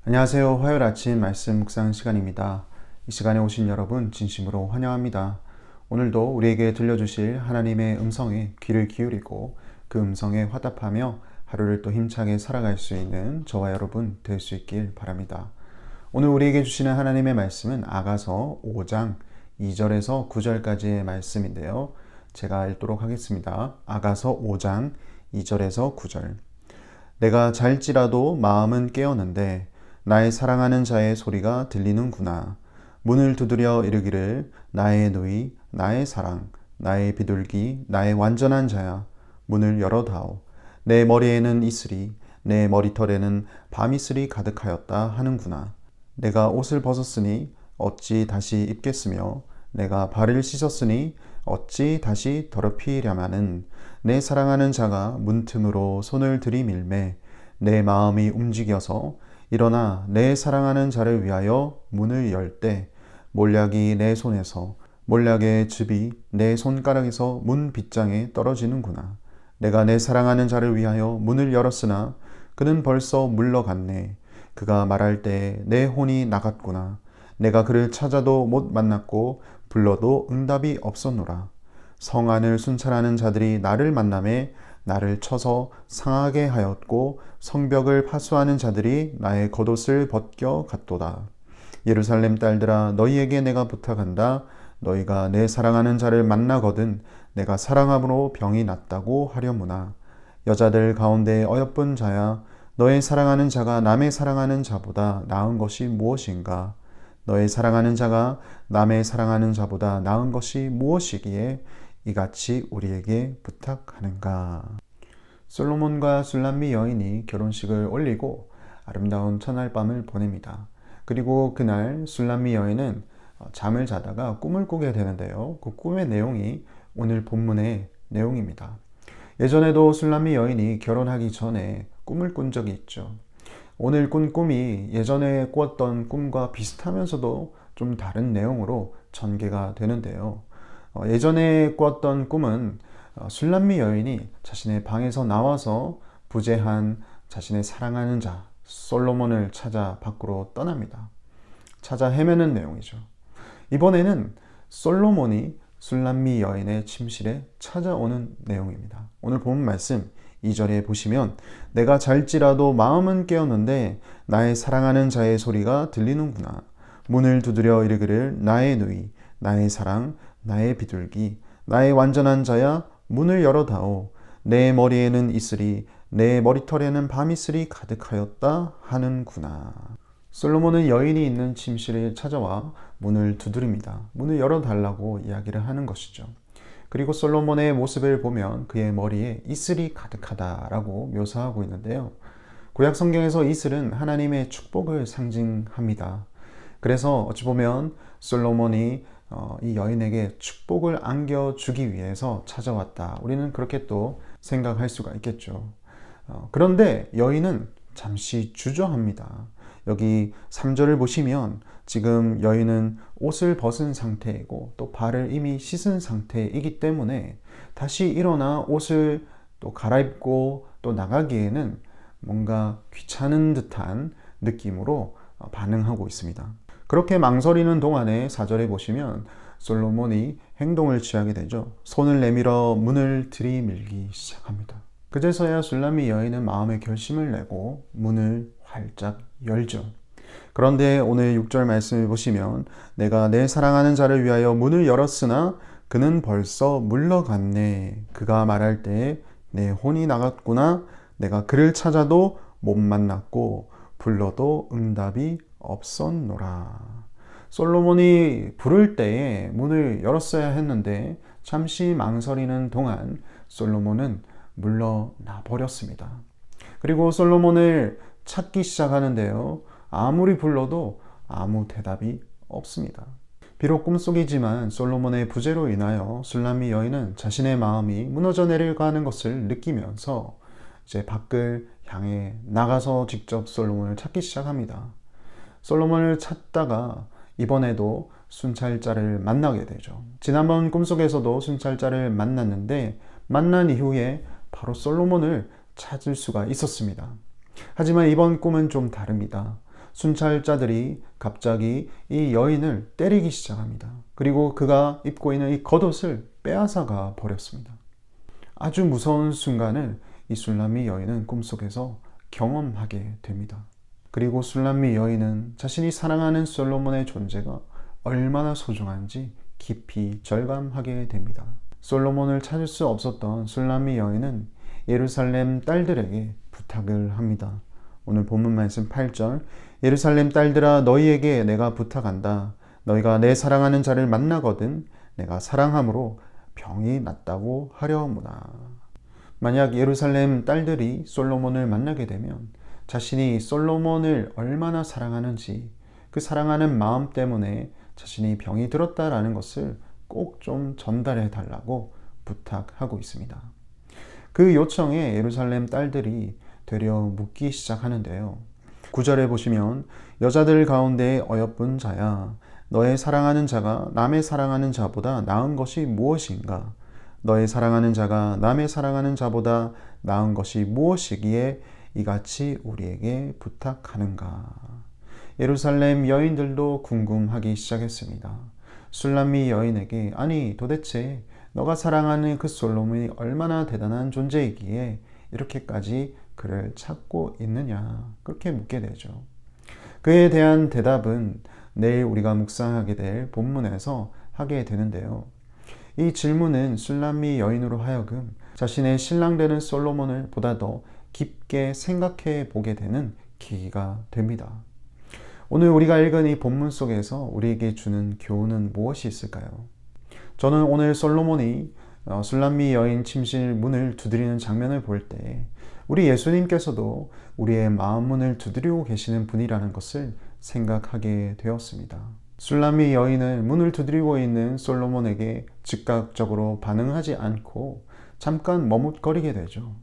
안녕하세요. 화요일 아침 말씀 묵상 시간입니다. 이 시간에 오신 여러분 진심으로 환영합니다. 오늘도 우리에게 들려주실 하나님의 음성에 귀를 기울이고 그 음성에 화답하며 하루를 또 힘차게 살아갈 수 있는 저와 여러분 될 수 있길 바랍니다. 오늘 우리에게 주시는 하나님의 말씀은 아가서 5장 2절에서 9절까지의 말씀인데요. 제가 읽도록 하겠습니다. 아가서 5장 2절에서 9절. 내가 잘지라도 마음은 깨었는데 나의 사랑하는 자의 소리가 들리는구나. 문을 두드려 이르기를 나의 누이, 나의 사랑, 나의 비둘기, 나의 완전한 자야. 문을 열어다오. 내 머리에는 이슬이, 내 머리털에는 밤이슬이 가득하였다 하는구나. 내가 옷을 벗었으니 어찌 다시 입겠으며 내가 발을 씻었으니 어찌 다시 더럽히려마는 내 사랑하는 자가 문틈으로 손을 들이밀매 내 마음이 움직여서 일어나 내 사랑하는 자를 위하여 문을 열 때 몰약이 내 손에서 몰약의 즙이 내 손가락에서 문 빗장에 떨어지는구나. 내가 내 사랑하는 자를 위하여 문을 열었으나 그는 벌써 물러갔네. 그가 말할 때 내 혼이 나갔구나. 내가 그를 찾아도 못 만났고 불러도 응답이 없었노라. 성 안을 순찰하는 자들이 나를 만나매 나를 쳐서 상하게 하였고 성벽을 파수하는 자들이 나의 겉옷을 벗겨 갔도다. 예루살렘 딸들아, 너희에게 내가 부탁한다. 너희가 내 사랑하는 자를 만나거든 내가 사랑함으로 병이 낫다고 하려무나. 여자들 가운데 어여쁜 자야, 너의 사랑하는 자가 남의 사랑하는 자보다 나은 것이 무엇인가? 너의 사랑하는 자가 남의 사랑하는 자보다 나은 것이 무엇이기에 이같이 우리에게 부탁하는가? 솔로몬과 술람미 여인이 결혼식을 올리고 아름다운 첫날 밤을 보냅니다. 그리고 그날 술람미 여인은 잠을 자다가 꿈을 꾸게 되는데요. 그 꿈의 내용이 오늘 본문의 내용입니다. 예전에도 술람미 여인이 결혼하기 전에 꿈을 꾼 적이 있죠. 오늘 꾼 꿈이 예전에 꾸었던 꿈과 비슷하면서도 좀 다른 내용으로 전개가 되는데요. 예전에 꾸었던 꿈은 술람미 여인이 자신의 방에서 나와서 부재한 자신의 사랑하는 자 솔로몬을 찾아 밖으로 떠납니다. 찾아 헤매는 내용이죠. 이번에는 솔로몬이 술람미 여인의 침실에 찾아오는 내용입니다. 오늘 본 말씀 2절에 보시면 내가 잘지라도 마음은 깨었는데 나의 사랑하는 자의 소리가 들리는구나. 문을 두드려 이르기를 나의 누이, 나의 사랑, 나의 비둘기, 나의 완전한 자야, 문을 열어다오. 내 머리에는 이슬이, 내 머리털에는 밤이슬이 가득하였다 하는구나. 솔로몬은 여인이 있는 침실에 찾아와 문을 두드립니다. 문을 열어달라고 이야기를 하는 것이죠. 그리고 솔로몬의 모습을 보면 그의 머리에 이슬이 가득하다라고 묘사하고 있는데요. 구약 성경에서 이슬은 하나님의 축복을 상징합니다. 그래서 어찌 보면 솔로몬이 이 여인에게 축복을 안겨주기 위해서 찾아왔다. 우리는 그렇게 또 생각할 수가 있겠죠. 그런데 여인은 잠시 주저합니다. 여기 3절을 보시면 지금 여인은 옷을 벗은 상태이고 또 발을 이미 씻은 상태이기 때문에 다시 일어나 옷을 또 갈아입고 또 나가기에는 뭔가 귀찮은 듯한 느낌으로 반응하고 있습니다. 그렇게 망설이는 동안에 4절에 보시면 솔로몬이 행동을 취하게 되죠. 손을 내밀어 문을 들이밀기 시작합니다. 그제서야 술람미 여인은 마음의 결심을 내고 문을 활짝 열죠. 그런데 오늘 6절 말씀을 보시면 내가 내 사랑하는 자를 위하여 문을 열었으나 그는 벌써 물러갔네. 그가 말할 때에 내 혼이 나갔구나. 내가 그를 찾아도 못 만났고 불러도 응답이 없었노라. 솔로몬이 부를 때에 문을 열었어야 했는데 잠시 망설이는 동안 솔로몬은 물러나 버렸습니다. 그리고 솔로몬을 찾기 시작하는데요. 아무리 불러도 아무 대답이 없습니다. 비록 꿈속이지만 솔로몬의 부재로 인하여 술람미 여인은 자신의 마음이 무너져 내려가는 것을 느끼면서 이제 밖을 향해 나가서 직접 솔로몬을 찾기 시작합니다. 솔로몬을 찾다가 이번에도 순찰자를 만나게 되죠. 지난번 꿈속에서도 순찰자를 만났는데 만난 이후에 바로 솔로몬을 찾을 수가 있었습니다. 하지만 이번 꿈은 좀 다릅니다. 순찰자들이 갑자기 이 여인을 때리기 시작합니다. 그리고 그가 입고 있는 이 겉옷을 빼앗아가 버렸습니다. 아주 무서운 순간을 이 술람미 여인은 꿈속에서 경험하게 됩니다. 그리고 술람미 여인은 자신이 사랑하는 솔로몬의 존재가 얼마나 소중한지 깊이 절감하게 됩니다. 솔로몬을 찾을 수 없었던 술람미 여인은 예루살렘 딸들에게 부탁을 합니다. 오늘 본문 말씀 8절, 예루살렘 딸들아 너희에게 내가 부탁한다. 너희가 내 사랑하는 자를 만나거든 내가 사랑함으로 병이 낫다고 하려무나. 만약 예루살렘 딸들이 솔로몬을 만나게 되면 자신이 솔로몬을 얼마나 사랑하는지, 그 사랑하는 마음 때문에 자신이 병이 들었다라는 것을 꼭 좀 전달해 달라고 부탁하고 있습니다. 그 요청에 예루살렘 딸들이 되려 묻기 시작하는데요. 9절에 보시면 여자들 가운데 어여쁜 자야, 너의 사랑하는 자가 남의 사랑하는 자보다 나은 것이 무엇인가? 너의 사랑하는 자가 남의 사랑하는 자보다 나은 것이 무엇이기에 이같이 우리에게 부탁하는가? 예루살렘 여인들도 궁금하기 시작했습니다. 술람미 여인에게 아니 도대체 너가 사랑하는 그 솔로몬이 얼마나 대단한 존재이기에 이렇게까지 그를 찾고 있느냐, 그렇게 묻게 되죠. 그에 대한 대답은 내일 우리가 묵상하게 될 본문에서 하게 되는데요. 이 질문은 술람미 여인으로 하여금 자신의 신랑 되는 솔로몬을 보다 더 깊게 생각해 보게 되는 계기가 됩니다. 오늘 우리가 읽은 이 본문 속에서 우리에게 주는 교훈은 무엇이 있을까요? 저는 오늘 솔로몬이 술람미 여인 침실 문을 두드리는 장면을 볼 때 우리 예수님께서도 우리의 마음 문을 두드리고 계시는 분이라는 것을 생각하게 되었습니다. 술람미 여인은 문을 두드리고 있는 솔로몬에게 즉각적으로 반응하지 않고 잠깐 머뭇거리게 되죠.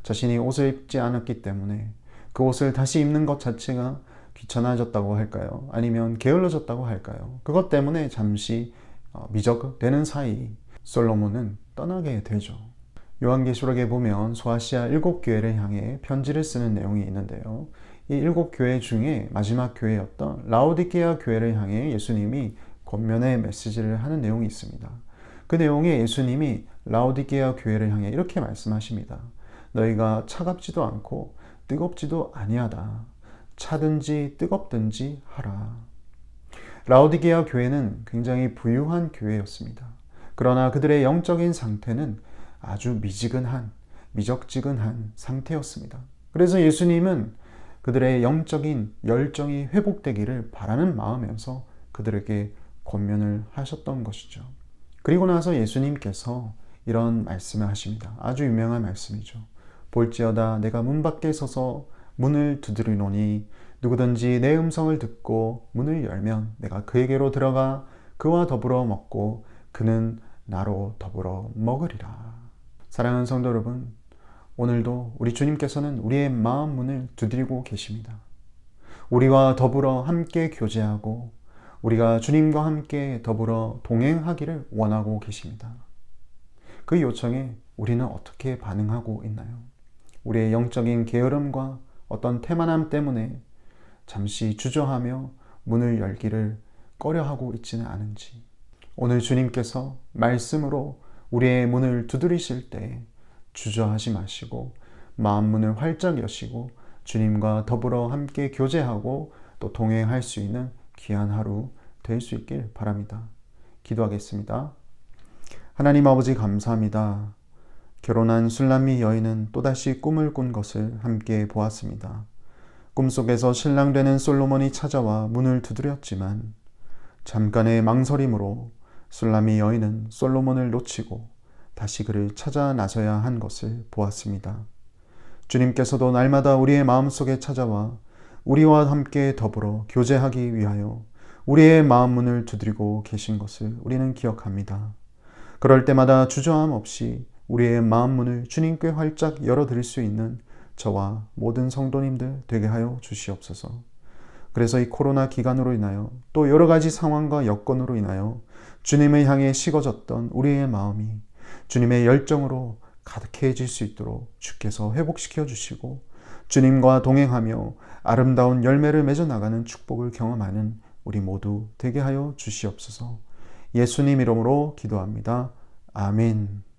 자신이 옷을 입지 않았기 때문에 그 옷을 다시 입는 것 자체가 귀찮아졌다고 할까요? 아니면 게을러졌다고 할까요? 그것 때문에 잠시 미적되는 사이 솔로몬은 떠나게 되죠. 요한계시록에 보면 소아시아 7교회를 향해 편지를 쓰는 내용이 있는데요. 이 7교회 중에 마지막 교회였던 라오디게아 교회를 향해 예수님이 권면의 메시지를 하는 내용이 있습니다. 그 내용에 예수님이 라오디게아 교회를 향해 이렇게 말씀하십니다. 너희가 차갑지도 않고 뜨겁지도 아니하다. 차든지 뜨겁든지 하라. 라오디게아 교회는 굉장히 부유한 교회였습니다. 그러나 그들의 영적인 상태는 아주 미적지근한 상태였습니다. 그래서 예수님은 그들의 영적인 열정이 회복되기를 바라는 마음에서 그들에게 권면을 하셨던 것이죠. 그리고 나서 예수님께서 이런 말씀을 하십니다. 아주 유명한 말씀이죠. 볼지어다 내가 문 밖에 서서 문을 두드리노니 누구든지 내 음성을 듣고 문을 열면 내가 그에게로 들어가 그와 더불어 먹고 그는 나로 더불어 먹으리라. 사랑하는 성도 여러분, 오늘도 우리 주님께서는 우리의 마음 문을 두드리고 계십니다. 우리와 더불어 함께 교제하고 우리가 주님과 함께 더불어 동행하기를 원하고 계십니다. 그 요청에 우리는 어떻게 반응하고 있나요? 우리의 영적인 게으름과 어떤 태만함 때문에 잠시 주저하며 문을 열기를 꺼려하고 있지는 않은지, 오늘 주님께서 말씀으로 우리의 문을 두드리실 때 주저하지 마시고 마음 문을 활짝 여시고 주님과 더불어 함께 교제하고 또 동행할 수 있는 귀한 하루 될 수 있길 바랍니다. 기도하겠습니다. 하나님 아버지 감사합니다. 결혼한 술람미 여인은 또다시 꿈을 꾼 것을 함께 보았습니다. 꿈속에서 신랑 되는 솔로몬이 찾아와 문을 두드렸지만 잠깐의 망설임으로 술람미 여인은 솔로몬을 놓치고 다시 그를 찾아 나서야 한 것을 보았습니다. 주님께서도 날마다 우리의 마음속에 찾아와 우리와 함께 더불어 교제하기 위하여 우리의 마음 문을 두드리고 계신 것을 우리는 기억합니다. 그럴 때마다 주저함 없이 우리의 마음 문을 주님께 활짝 열어드릴 수 있는 저와 모든 성도님들 되게 하여 주시옵소서. 그래서 이 코로나 기간으로 인하여 또 여러 가지 상황과 여건으로 인하여 주님을 향해 식어졌던 우리의 마음이 주님의 열정으로 가득해질 수 있도록 주께서 회복시켜 주시고 주님과 동행하며 아름다운 열매를 맺어 나가는 축복을 경험하는 우리 모두 되게 하여 주시옵소서. 예수님 이름으로 기도합니다. 아멘.